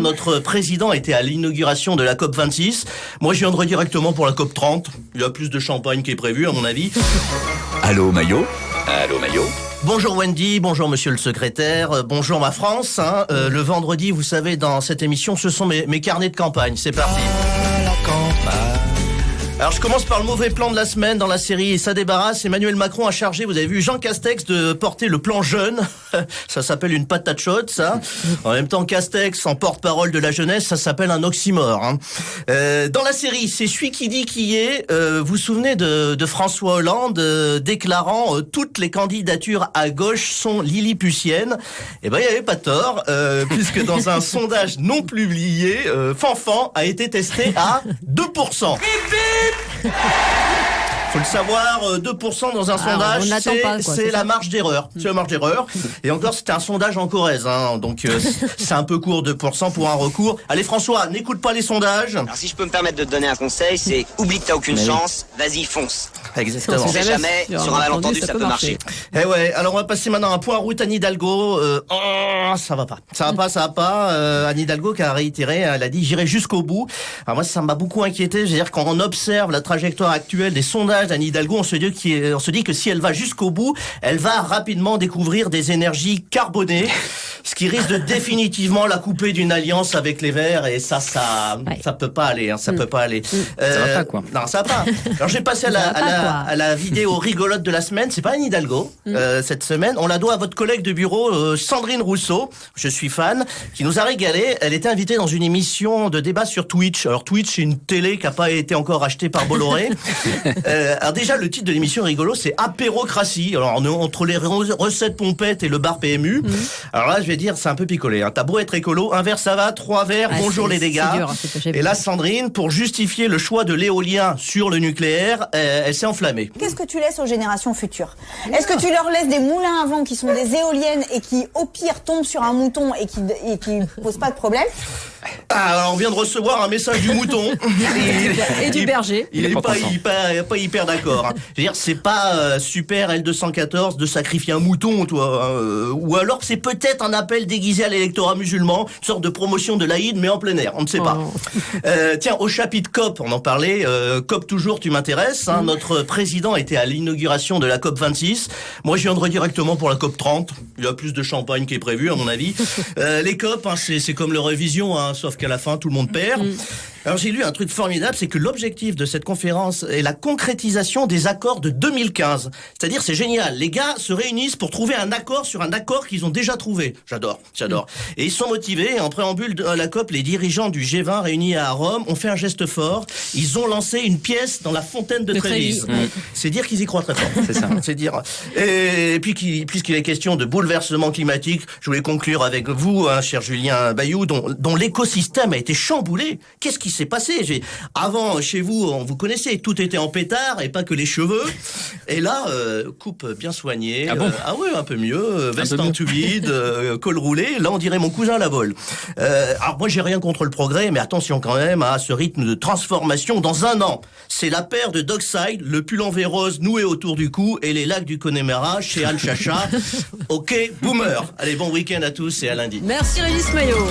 Notre président était à l'inauguration de la COP26. Moi, je viendrai directement pour la COP30. Il y a plus de champagne qui est prévu, à mon avis. Allô, Maillot? Allô, Maillot? Bonjour Wendy, bonjour monsieur le secrétaire, bonjour ma France. Le vendredi, vous savez, dans cette émission, ce sont mes carnets de campagne. C'est parti. Alors je commence par le mauvais plan de la semaine dans la série Et ça débarrasse. Emmanuel Macron a chargé, vous avez vu, Jean Castex de porter le plan jeune. Ça s'appelle une patate chaude, ça. En même temps, Castex, en porte-parole de la jeunesse, ça s'appelle un oxymore. Dans la série, c'est celui qui dit qui est. Vous vous souvenez de François Hollande déclarant toutes les candidatures à gauche sont lilliputiennes. Eh ben, il n'y avait pas tort, puisque dans un sondage non publié, Fanfan a été testé à 2%. Faut le savoir, 2% dans un sondage, c'est la marge d'erreur. C'est la marge d'erreur. Et encore, c'était un sondage en Corrèze, donc c'est un peu court, 2% pour un recours. Allez François, n'écoute pas les sondages. Alors si je peux me permettre de te donner un conseil, c'est oublie que t'as aucune chance, vas-y fonce. Exactement. On sait jamais, sur un malentendu ça peut marcher. Eh ouais, alors on va passer maintenant à un point route Anne Hidalgo. Ça va pas. Anne Hidalgo qui a réitéré, elle a dit j'irai jusqu'au bout. Alors moi ça m'a beaucoup inquiété, je veux dire quand on observe la trajectoire actuelle des sondages d'Anne Hidalgo, on se dit que si elle va jusqu'au bout, elle va rapidement découvrir des énergies carbonées, ce qui risque de définitivement la couper d'une alliance avec les Verts et ça peut pas aller, ça peut pas aller. Ça va pas quoi. Non, ça va pas. Alors j'ai passé à la vidéo rigolote de la semaine. C'est pas Anne Hidalgo cette semaine. On la doit à votre collègue de bureau Sandrine Rousseau. Je suis fan, qui nous a régalé. Elle était invitée dans une émission de débat sur Twitch. Alors Twitch, c'est une télé qui a pas été encore achetée par Bolloré. Alors déjà le titre de l'émission rigolo, c'est Apérocratie. Alors entre les recettes pompettes et le bar PMU. Alors là, je vais dire, c'est un peu picolé. T'as beau être écolo, un verre ça va, 3 verres, bonjour les dégâts. Dur, et là, Sandrine, pour justifier le choix de l'éolien sur le nucléaire, elle s'est enflammée. Qu'est-ce que tu laisses aux générations futures? Est-ce que tu leur laisses des moulins à vent qui sont des éoliennes et qui, au pire, tombent sur un mouton et qui posent pas de problème? Alors, on vient de recevoir un message du mouton. Et du berger. Il est pas hyper d'accord. Je veux dire, c'est pas super L214 de sacrifier un mouton, toi. Ou alors, c'est peut-être un appel déguisé à l'électorat musulman, une sorte de promotion de l'Aïd, mais en plein air. On ne sait pas. Tiens, au chapitre COP, on en parlait. COP toujours, tu m'intéresses. Notre président était à l'inauguration de la COP26. Moi, je viendrai directement pour la COP30. Il y a plus de champagne qui est prévu, à mon avis. Les COP, c'est comme l'Eurovision, sauf qu'à la fin, tout le monde perd. Alors j'ai lu un truc formidable, c'est que l'objectif de cette conférence est la concrétisation des accords de 2015. C'est-à-dire, c'est génial. Les gars se réunissent pour trouver un accord sur un accord qu'ils ont déjà trouvé. J'adore. Et ils sont motivés. En préambule de la COP, les dirigeants du G20 réunis à Rome ont fait un geste fort. Ils ont lancé une pièce dans la fontaine de Trévise. C'est dire qu'ils y croient très fort. C'est ça. C'est dire. Et puis, puisqu'il est question de bouleversement climatique, je voulais conclure avec vous, cher Julien Bayou, dont l'écosystème a été chamboulé. Qu'est-ce qui s'est passé? Avant, chez vous, vous connaissez, tout était en pétard et pas que les cheveux. Et là, coupe bien soignée. Ah bon? Oui, un peu mieux. Veste en tubide, col roulé. Là, on dirait mon cousin à la vol. Alors moi, j'ai rien contre le progrès, mais attention quand même à ce rythme de transformation. Dans un an, c'est la paire de Dockside, le pull en V rose noué autour du cou et les lacs du Connemara chez Al Chacha. Ok, boomer. Allez, bon week-end à tous et à lundi. Merci Régis Maillot.